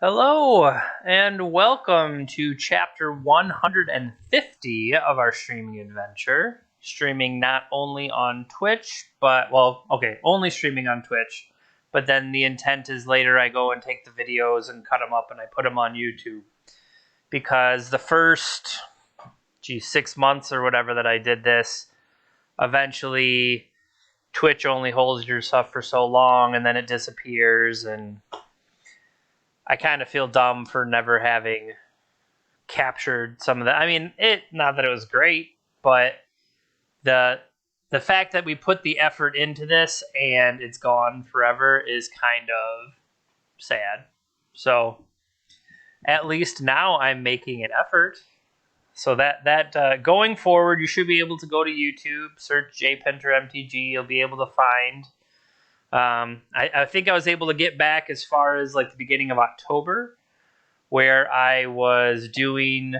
Hello, and welcome to chapter 150 of our streaming adventure. Streaming not only on Twitch, only streaming on Twitch, but then the intent is later I go and take the videos and cut them up and I put them on YouTube. Because the first, 6 months or whatever that I did this, eventually Twitch only holds your stuff for so long and then it disappears, and I kind of feel dumb for never having captured some of that. I mean, not that it was great, but the the fact that we put the effort into this and it's gone forever is kind of sad. So at least now I'm making an effort. So that going forward, you should be able to go to YouTube, search JPinter MTG. You'll be able to find. I think I was able to get back as far as like the beginning of October, where I was doing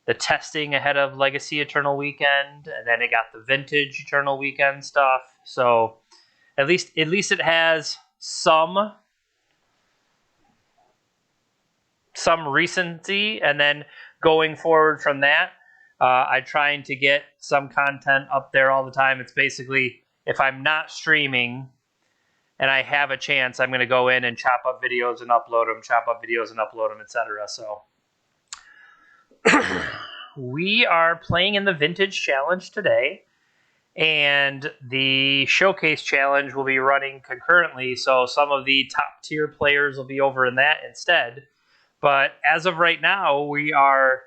the testing ahead of Legacy Eternal Weekend, and then it got the Vintage Eternal Weekend stuff. So at least it has some recency, and then going forward from that, I'm trying to get some content up there all the time. It's basically, if I'm not streaming and I have a chance, I'm going to go in and chop up videos and upload them, etc. So we are playing in the Vintage Challenge today, and the Showcase Challenge will be running concurrently, so some of the top tier players will be over in that instead. But as of right now, we are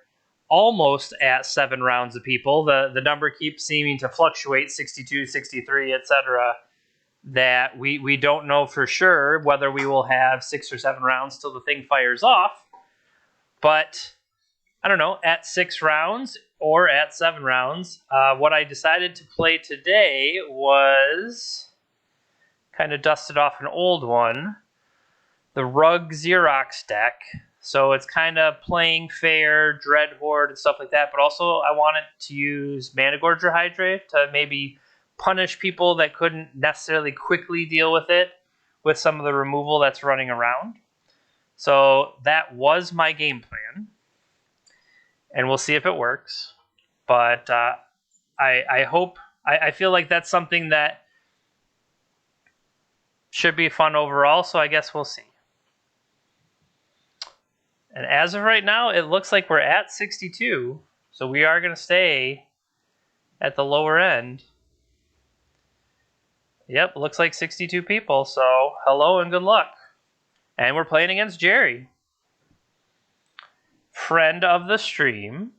almost at 7 rounds of people. The number keeps seeming to fluctuate, 62, 63, etc. That we don't know for sure whether we will have 6 or 7 rounds till the thing fires off. But I don't know, at 6 rounds or at 7 rounds, what I decided to play today was kind of dusted off an old one, the Rug Xerox deck. So it's kind of playing fair, Dreadhorde, and stuff like that, but also I wanted to use Managorger Hydrate to maybe punish people that couldn't necessarily quickly deal with it with some of the removal that's running around. So that was my game plan, and we'll see if it works. But I hope, I feel like that's something that should be fun overall, so I guess we'll see. And as of right now, it looks like we're at 62, so we are going to stay at the lower end. Yep, looks like 62 people, so hello and good luck. And we're playing against Jerry, friend of the stream.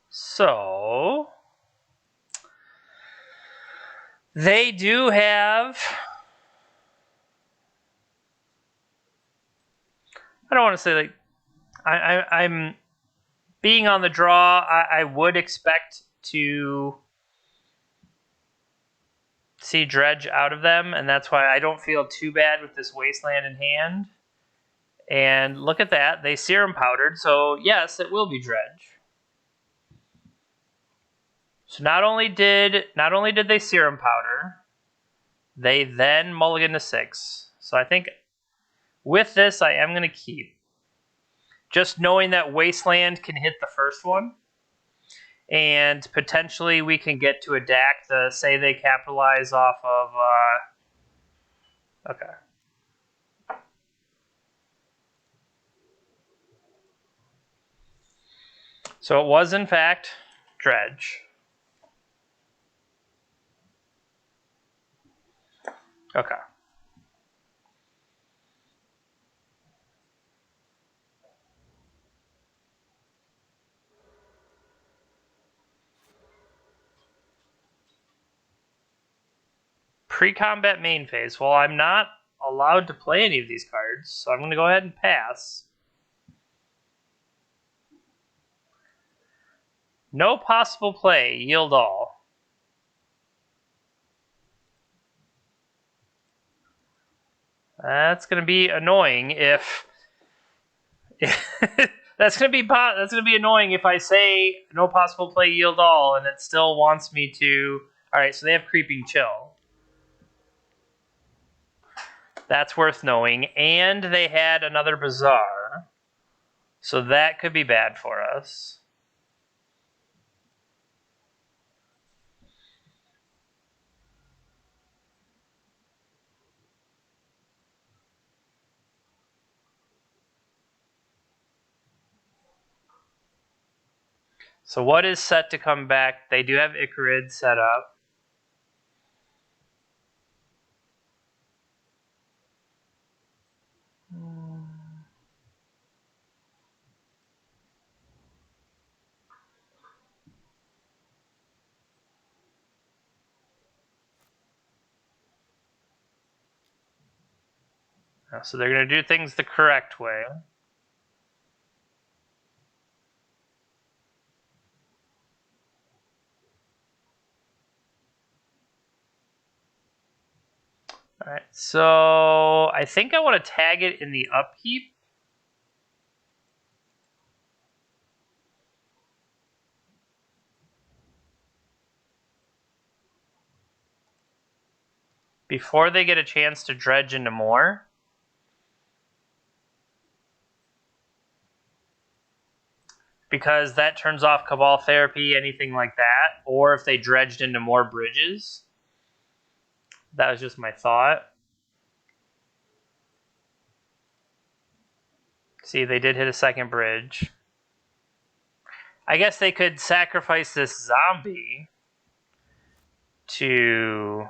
So they do have, I don't want to say like, I'm being on the draw. I would expect to see Dredge out of them, and that's why I don't feel too bad with this Wasteland in hand. And look at that, they Serum Powdered, so yes, it will be Dredge. So not only did they Serum Powder, they then mulligan to 6. So I think with this, I am going to keep. Just knowing that Wasteland can hit the first one, and potentially we can get to a DAC to say they capitalize off of... okay. So it was, in fact, Dredge. Okay. Pre-combat main phase. Well, I'm not allowed to play any of these cards, so I'm going to go ahead and pass. No possible play. Yield all. That's going to be annoying if That's gonna be annoying if I say no possible play yield all and it still wants me to. All right, so they have Creeping Chill. That's worth knowing, and they had another Bazaar, so that could be bad for us. So what is set to come back? They do have Icarid set up. So they're going to do things the correct way. All right, so I think I want to tag it in the upkeep. Before they get a chance to dredge into more. Because that turns off Cabal Therapy, anything like that. Or if they dredged into more bridges. That was just my thought. See, they did hit a second bridge. I guess they could sacrifice this zombie to...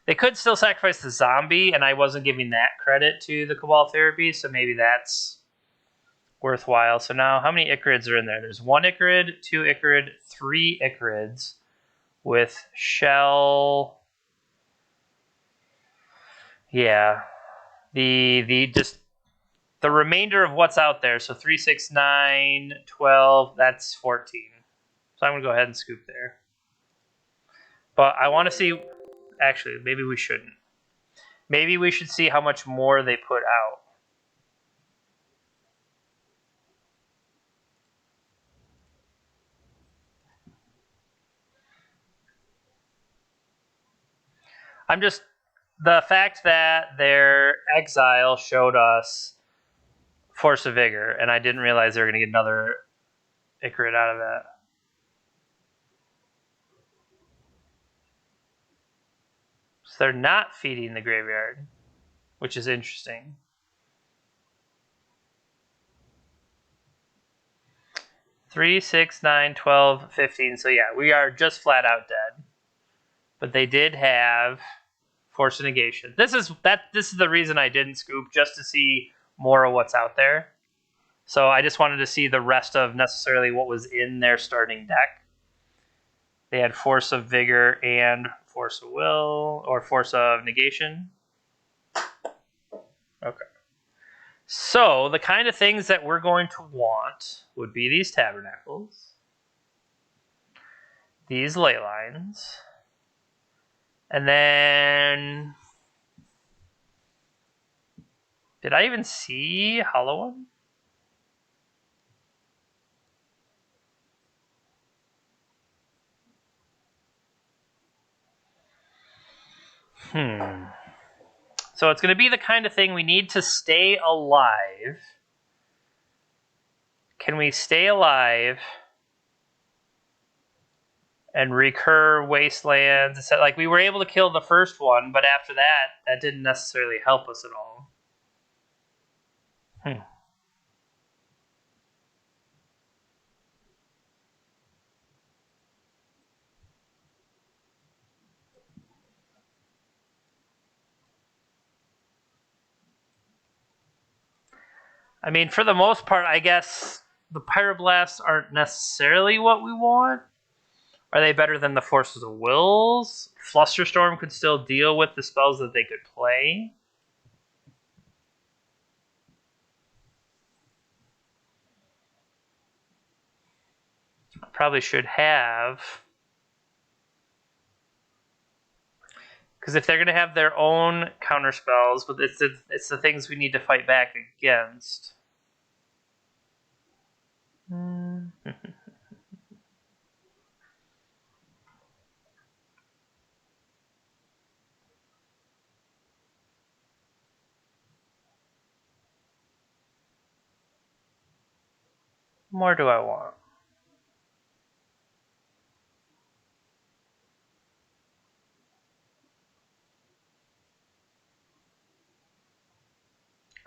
They could still sacrifice the zombie, and I wasn't giving that credit to the Cabal Therapy, so maybe that's worthwhile. So now, how many Icarids are in there? There's 1 Icarid, 2 Icarid, 3 Icarids with Shell. Yeah, the remainder of what's out there. So 3, 6, 9, 12. That's 14. So I'm gonna go ahead and scoop there. But I want to see. Actually, maybe we shouldn't. Maybe we should see how much more they put out. I'm just the fact that their exile showed us Force of Vigor, and I didn't realize they were going to get another Icarid out of that. So they're not feeding the graveyard, which is interesting. 3, 6, 9, 12, 15. So yeah, we are just flat out dead. But they did have Force of Negation. This is the reason I didn't scoop, just to see more of what's out there. So I just wanted to see the rest of necessarily what was in their starting deck. They had Force of Vigor and Force of Will, or Force of Negation. Okay. So the kind of things that we're going to want would be these Tabernacles, these Ley Lines, and then... Did I even see Hollow One? So it's going to be the kind of thing we need to stay alive. Can we stay alive and recur Wastelands? Like, we were able to kill the first one, but after that, that didn't necessarily help us at all. I mean, for the most part, I guess the Pyroblasts aren't necessarily what we want. Are they better than the Forces of Wills? Flusterstorm could still deal with the spells that they could play. I probably should have Because if they're going to have their own counter spells, but it's the things we need to fight back against. More do I want?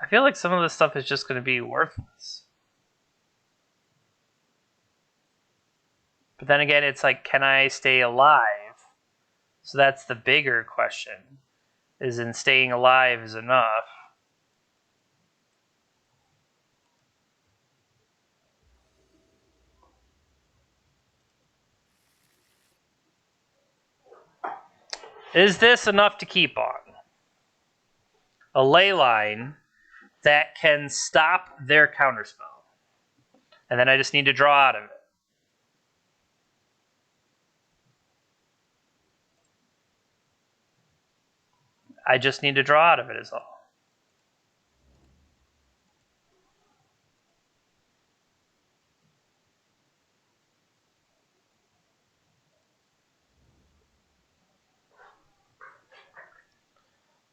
I feel like some of this stuff is just going to be worthless. But then again, it's like, can I stay alive? So that's the bigger question. Is in staying alive is enough? Is this enough to keep on? A ley line that can stop their counterspell. And then I just need to draw out of it. I just need to draw out of it is all.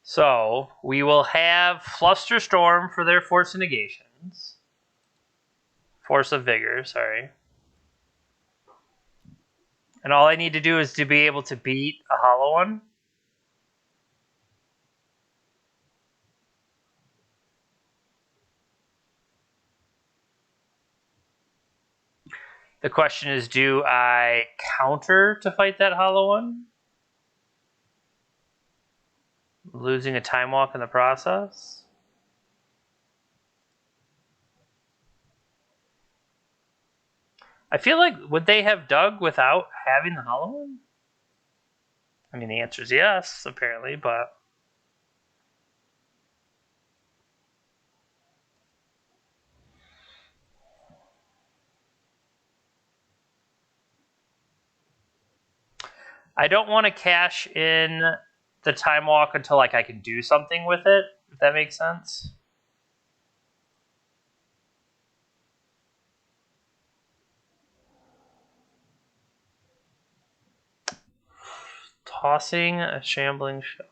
So we will have Flusterstorm for their Force of Negations. Force of Vigor, sorry. And all I need to do is to be able to beat a hollow one. The question is, do I counter to fight that hollow one? Losing a time walk in the process? I feel like, would they have dug without having the hollow one? I mean, the answer is yes, apparently, but... I don't want to cash in the time walk until like I can do something with it, if that makes sense. Tossing a shambling shell.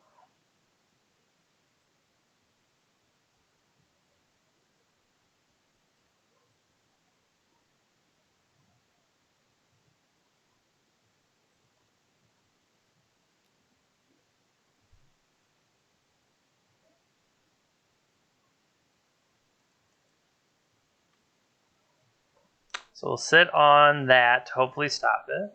So we'll sit on that to hopefully stop it.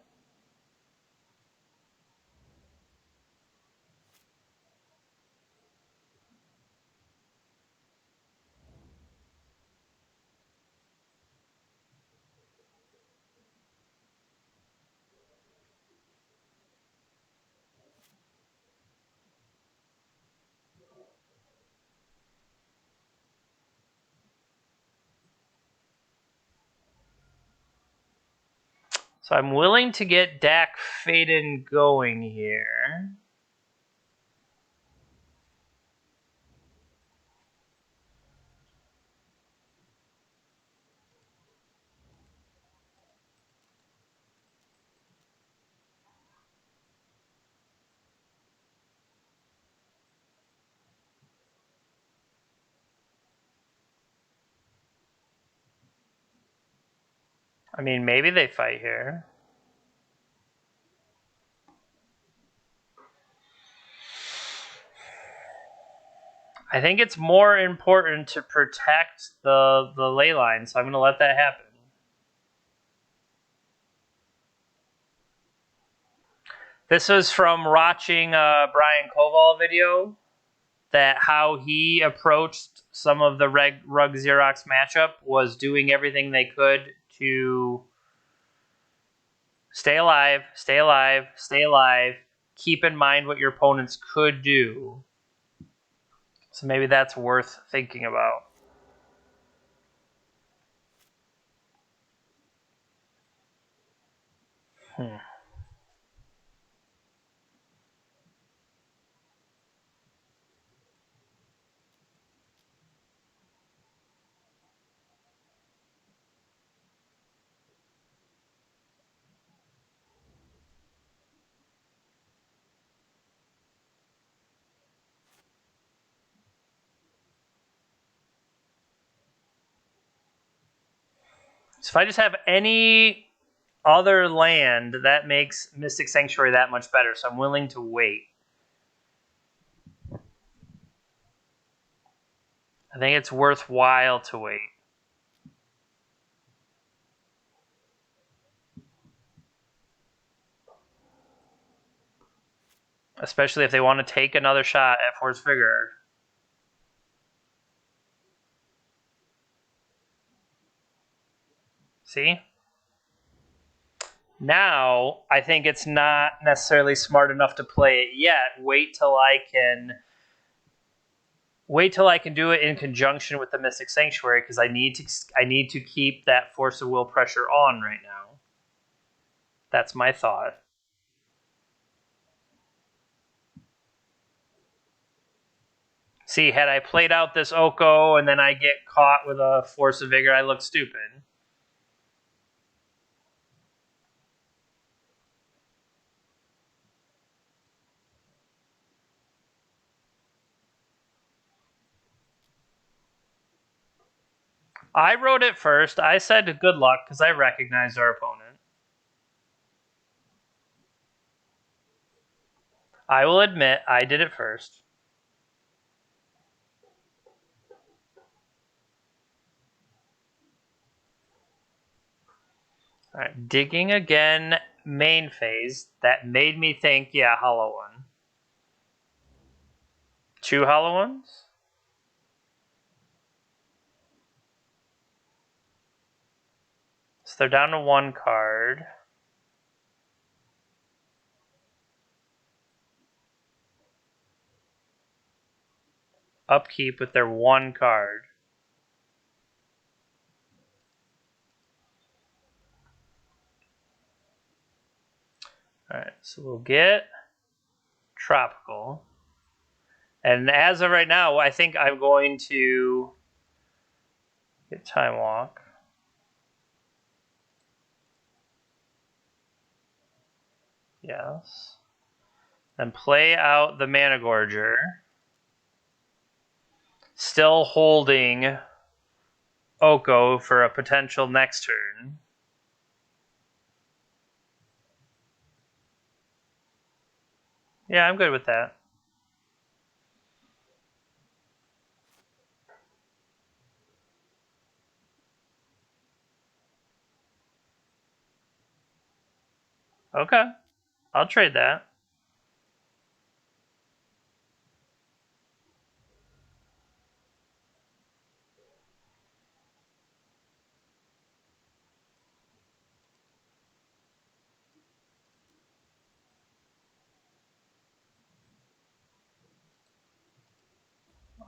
So I'm willing to get Dak Faden going here. I mean, maybe they fight here. I think it's more important to protect the ley line, so I'm going to let that happen. This was from watching a Brian Koval video, that how he approached some of the Rug Xerox matchup was doing everything they could to stay alive, stay alive, stay alive, keep in mind what your opponents could do. So maybe that's worth thinking about. So if I just have any other land, that makes Mystic Sanctuary that much better, so I'm willing to wait. I think it's worthwhile to wait. Especially if they want to take another shot at Force Vigor. See? Now, I think it's not necessarily smart enough to play it yet. Wait till I can do it in conjunction with the Mystic Sanctuary, because I need to keep that Force of Will pressure on right now. That's my thought. See, had I played out this Oko and then I get caught with a Force of Vigor, I look stupid. I wrote it first. I said good luck because I recognized our opponent. I will admit I did it first. All right, digging again, main phase. That made me think, yeah, hollow one. 2 hollow ones? So they're down to 1 card. Upkeep with their 1 card. Alright, so we'll get Tropical. And as of right now, I think I'm going to get Time Walk. Yes. Then play out the Managorger. Still holding Oko for a potential next turn. Yeah, I'm good with that. Okay. I'll trade that.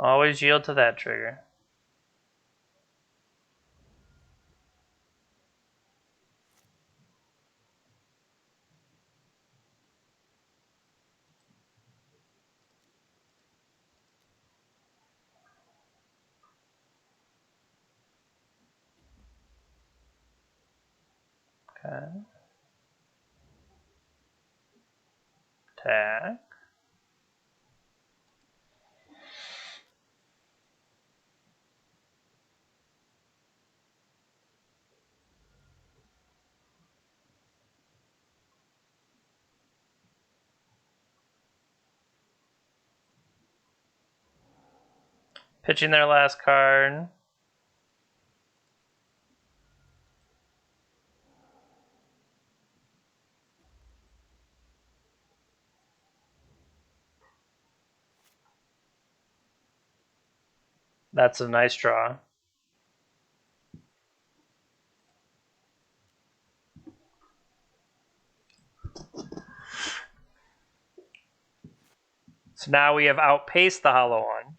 Always yield to that trigger. Okay. Attack. Pitching their last card. That's a nice draw. So now we have outpaced the hollow one.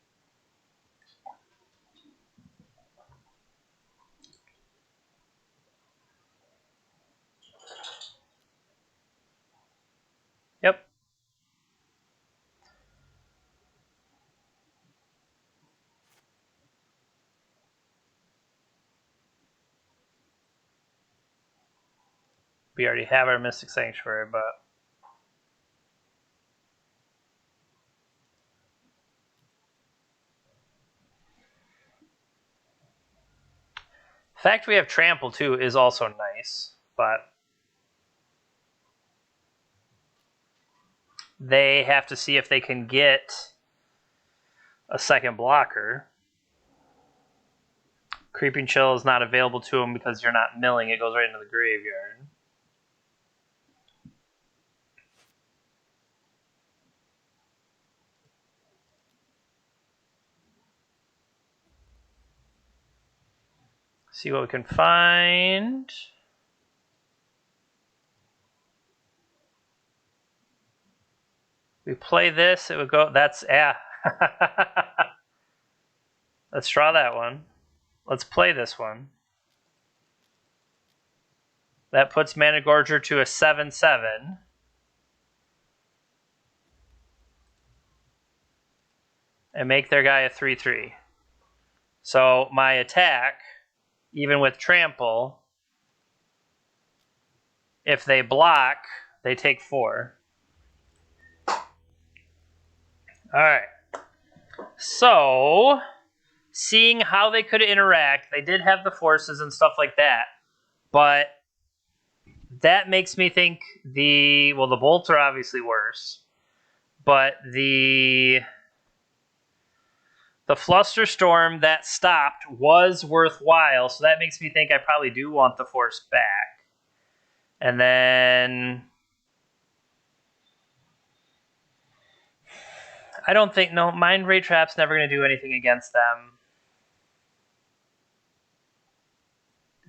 Yep. We already have our Mystic Sanctuary, but fact we have trample too is also nice, but they have to see if they can get a second blocker. Creeping Chill is not available to them because you're not milling. It goes right into the graveyard. See what we can find. We play this, it would go, that's, yeah. Let's draw that one. Let's play this one. That puts Managorger to a 7/7. And make their guy a 3/3. So my attack, even with trample, if they block, they take 4. Alright. So, seeing how they could interact, they did have the forces and stuff like that, but that makes me think the bolts are obviously worse, but the Flusterstorm that stopped was worthwhile, so that makes me think I probably do want the force back. And then I don't think, no, Mind Ray Trap's never going to do anything against them.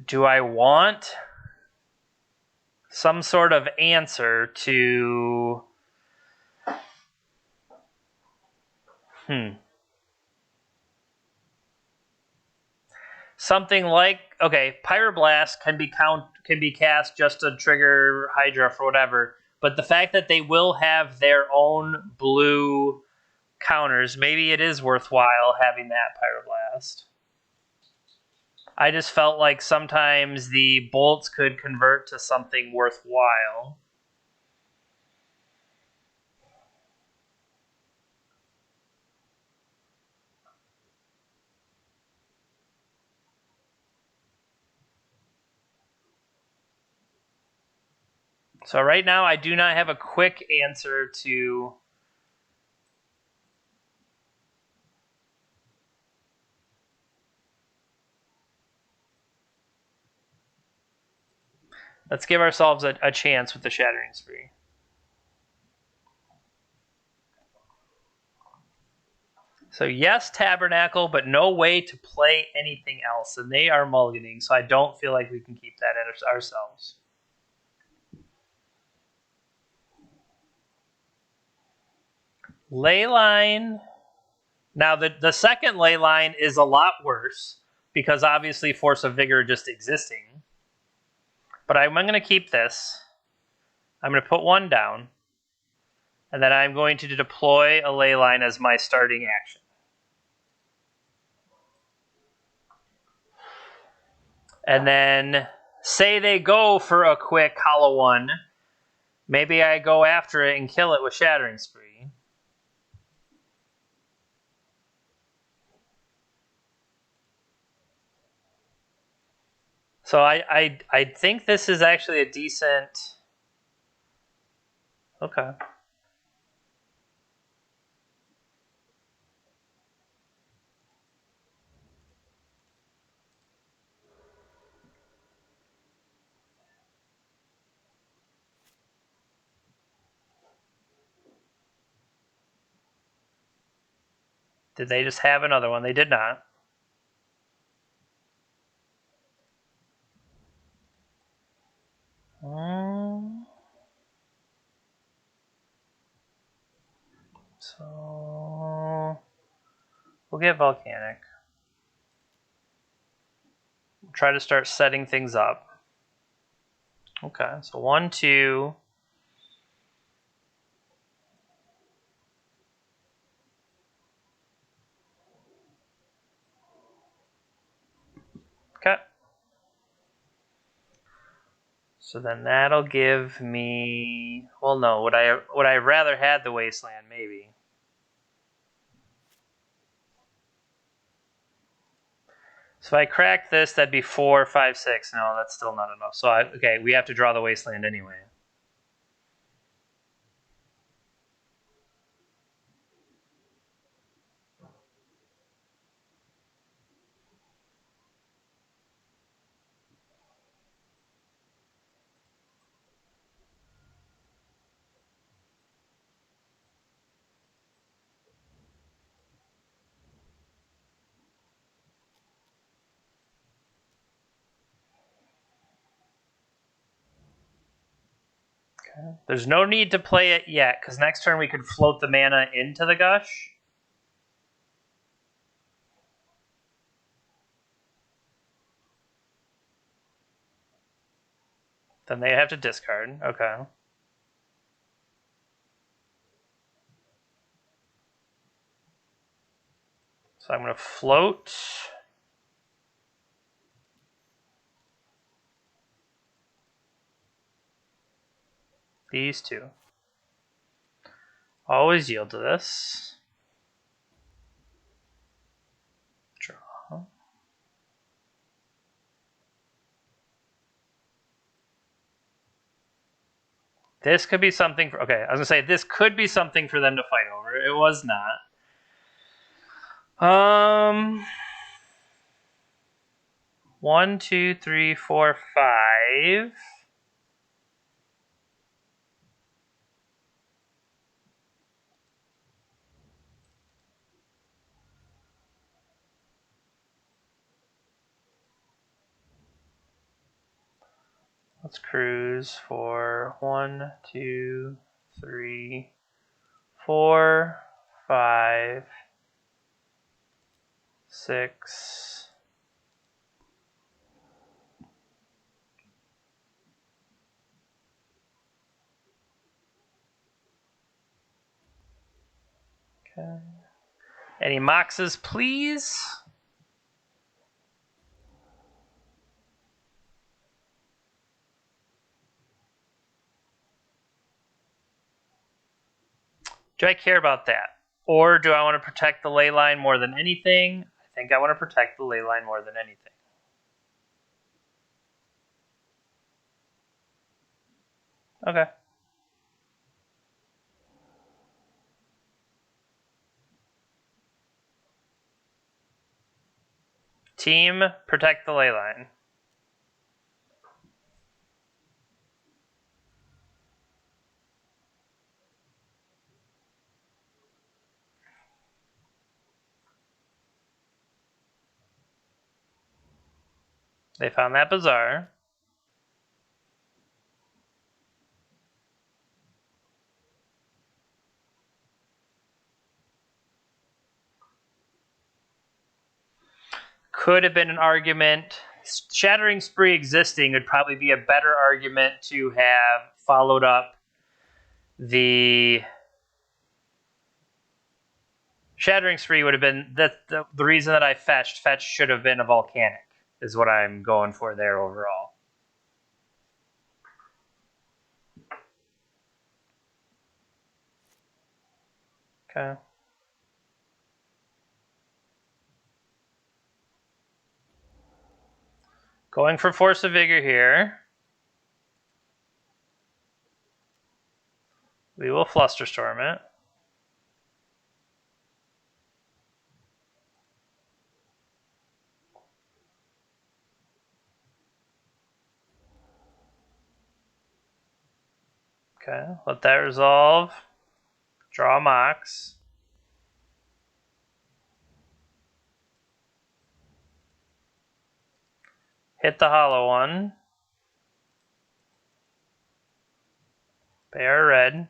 Do I want some sort of answer to... Something like, okay, Pyroblast can be cast just to trigger Hydra for whatever, but the fact that they will have their own blue counters, maybe it is worthwhile having that Pyroblast. I just felt like sometimes the bolts could convert to something worthwhile. So right now I do not have a quick answer to... Let's give ourselves a chance with the Shattering Spree. So yes, Tabernacle, but no way to play anything else. And they are mulliganing, so I don't feel like we can keep that ourselves. Leyline. Now, the second Leyline is a lot worse, because obviously Force of Vigor just existing. But I'm going to keep this. I'm going to put one down. And then I'm going to deploy a Leyline as my starting action. And then, say they go for a quick Hollow One. Maybe I go after it and kill it with Shattering Spree. So I think this is actually a decent... Okay. Did they just have another one? They did not. So we'll get Volcanic. We'll try to start setting things up. Okay, so 1, 2. Okay. So then that'll give me... Well, no. Would I rather had the Wasteland? Maybe. So if I crack this, that'd be 4, 5, 6. No, that's still not enough. So, okay, we have to draw the wasteland anyway. Okay. There's no need to play it yet, because next turn we could float the mana into the Gush. Then they have to discard. Okay. So I'm going to float. These two. Always yield to this. Draw. This could be something for, okay, I was gonna say this could be something for them to fight over. It was not. 1, 2, 3, 4, 5. Let's cruise for 1, 2, 3, 4, 5, 6. Okay. Any moxes, please? Do I care about that? Or do I want to protect the ley line more than anything? I think I want to protect the ley line more than anything. Okay. Team, protect the ley line. They found that bizarre. Could have been an argument. Shattering Spree existing would probably be a better argument to have followed up the Shattering Spree would have been the reason that I fetched. Fetch should have been a volcanic, is what I'm going for there overall. Okay. Going for Force of Vigor here. We will Flusterstorm it. Okay, let that resolve. Draw Mox. Hit the hollow one. Pay our red.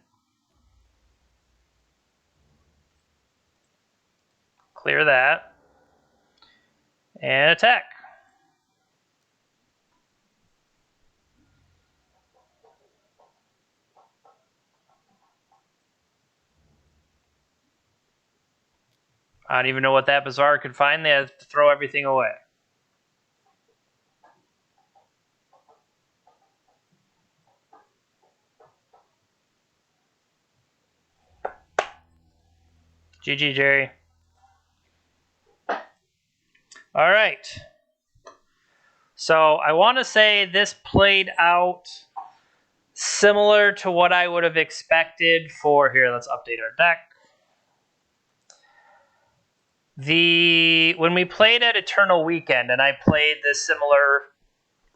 Clear that. And attack. I don't even know what that Bazaar could find. They had to throw everything away. GG, Jerry. All right. So I want to say this played out similar to what I would have expected for here. Let's update our deck. When we played at Eternal Weekend, and I played this similar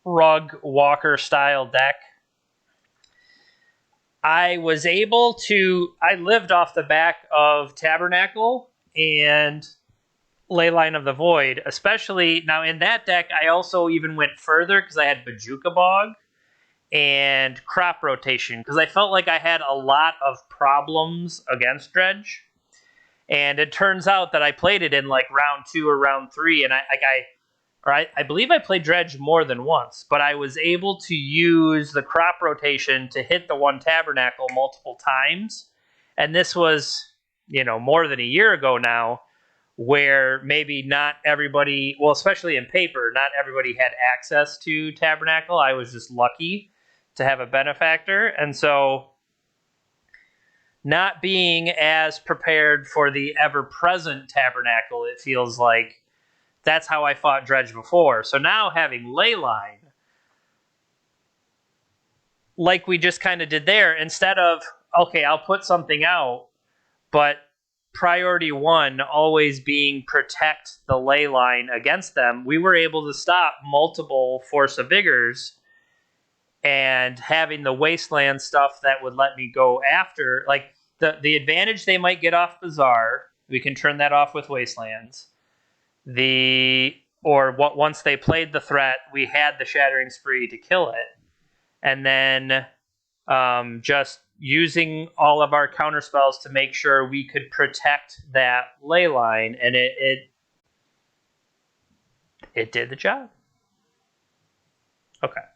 Rug Walker style deck, I was able to. I lived off the back of Tabernacle and Leyline of the Void, especially now in that deck. I also even went further because I had Bojuka Bog and Crop Rotation because I felt like I had a lot of problems against Dredge. And it turns out that I played it in like round 2 or round 3, and I believe I played Dredge more than once, but I was able to use the Crop Rotation to hit the one Tabernacle multiple times. And this was, more than a year ago now, where maybe not everybody, well, especially in paper, not everybody had access to Tabernacle. I was just lucky to have a benefactor. And so not being as prepared for the ever-present Tabernacle, it feels like that's how I fought Dredge before. So now having Leyline, like we just kind of did there, instead of, okay, I'll put something out, but priority 1 always being protect the Leyline against them, we were able to stop multiple Force of Vigors, and having the Wasteland stuff that would let me go after, like the advantage they might get off Bazaar, we can turn that off with Wastelands. Once they played the threat, we had the Shattering Spree to kill it, and then just using all of our counter spells to make sure we could protect that Leyline, and it did the job. Okay.